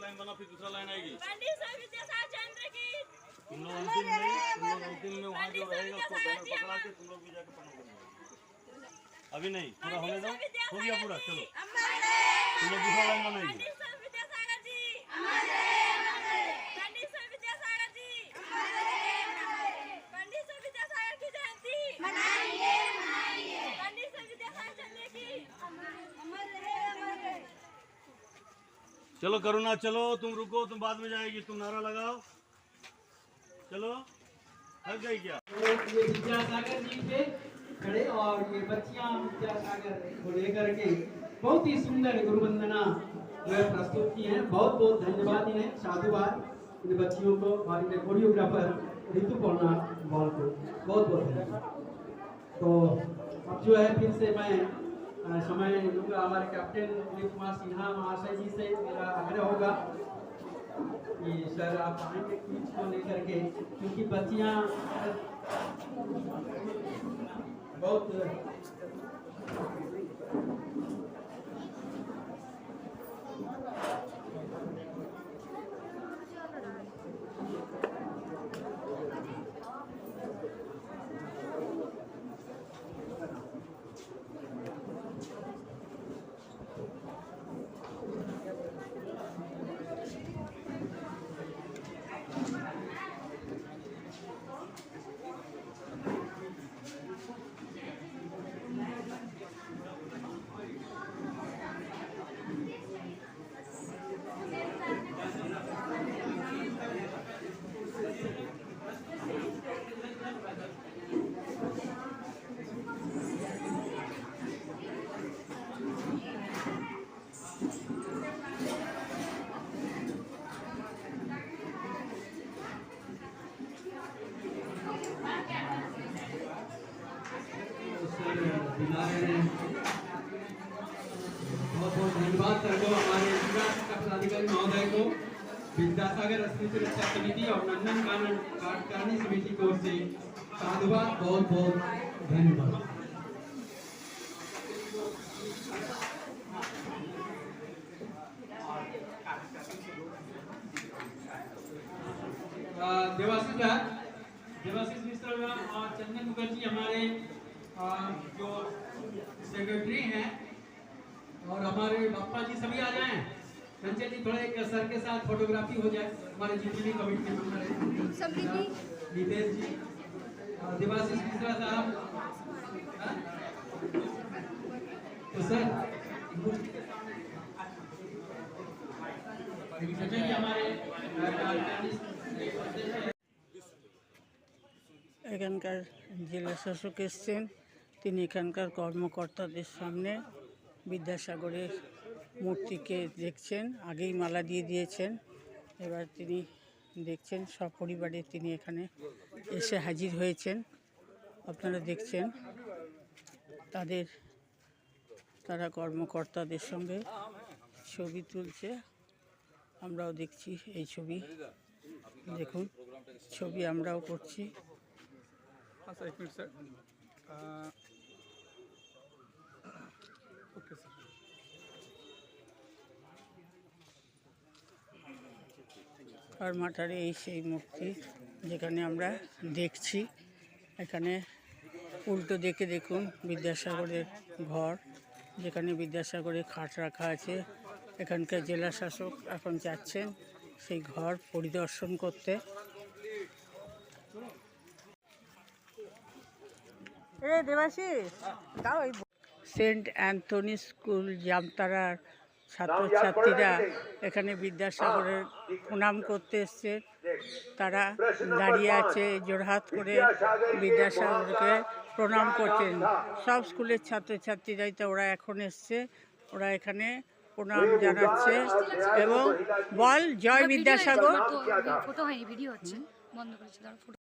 Line बना फिर दूसरा लाइन आएगी। तुम लोग अंतिम में वहाँ जो रहेगा उसको बैनर पकड़ा के तुम लोग भी जाकर पढ़ोगे। अभी नहीं, पूरा होने दो। हो गया पूरा, चलो तुम लोग दूसरा लाइन बनाएगी। चलो करुणा चलो, तुम रुको, तुम बाद में जाएगी, तुम नारा लगाओ। चलो लग गई क्या? ये विद्यासागर जी थे खड़े और ये बच्चियां विद्यासागर को लेकर के बहुत ही सुंदर गुरु वंदना जो है प्रस्तुत की हैं। बहुत बहुत धन्यवाद इन्हें, साधुवाद इन बच्चियों को और इनके कोरियोग्राफर ऋतुपर्णा बॉल को बहुत बहुत धन्यवाद। तो अब जो है फिर से मैं समय लूँगा हमारे कैप्टन दिलीप कुमार सिन्हा महाशय जी से मेरा आग्रह होगा कि सर आप आएंगे क्विज को लेकर के, क्योंकि बच्चियाँ बहुत बहुत बहुत धन्यवाद सर को, हमारे जिला शिक्षा पदाधिकारी महोदय को, विद्यासागर स्मृति रक्षा समिति और नंदन कानन कार्यकारिणी समिति की ओर से साधुवाद, बहुत बहुत धन्यवाद। देवाशीष मिश्रा और चंदन मुखर्जी हमारे जो सेक्रेटरी हैं, और हमारे बापा जी सभी आ जाएं। संजय जी थोड़ा एक सर के साथ फोटोग्राफी हो जाए, हमारे जितने भी कमेटी के मेंबर हैं, नितेश जी, देवाशीष मिश्रा साहब, तो सर हमारे এখানকার জেলা শাসক এসছেন, তিনি এখানকার কর্মকর্তাদের সামনে বিদ্যাসাগরের মূর্তিকে দেখছেন। আগেই মালা দিয়ে দিয়েছেন, এবার তিনি দেখছেন সপরিবারে তিনি এখানে এসে হাজির হয়েছেন। আপনারা দেখছেন তারা কর্মকর্তাদের সঙ্গে ছবি তুলছে। আমরাও দেখছি এই ছবি, দেখুন ছবি আমরাও করছি। सर एक मिनट सर, ओके सर। কারমাটারে এই সেই মূর্তি যেখানে আমরা দেখছি। এখানে উল্টো দেখে দেখুন বিদ্যাসাগরের ঘর, যেখানে বিদ্যাসাগরের খাট রাখা আছে। এখানকার জেলা শাসক এখন যাচ্ছেন সেই ঘর পরিদর্শন করতে। সেন্ট অ্যান্থনি স্কুল জামতারার ছাত্রছাত্রীরা এখানে বিদ্যাসাগরের প্রণাম করতে এসছে। তারা দাঁড়িয়ে আছে, জোড়হাত করে বিদ্যাসাগরকে প্রণাম করছেন। সব স্কুলের ছাত্রছাত্রীরাই তো ওরা এখন এসছে, ওরা এখানে প্রণাম জানাচ্ছে এবং বল জয় বিদ্যাসাগর। ফটো হয়নি, ভিডিও হচ্ছে, বন্ধ করেছে।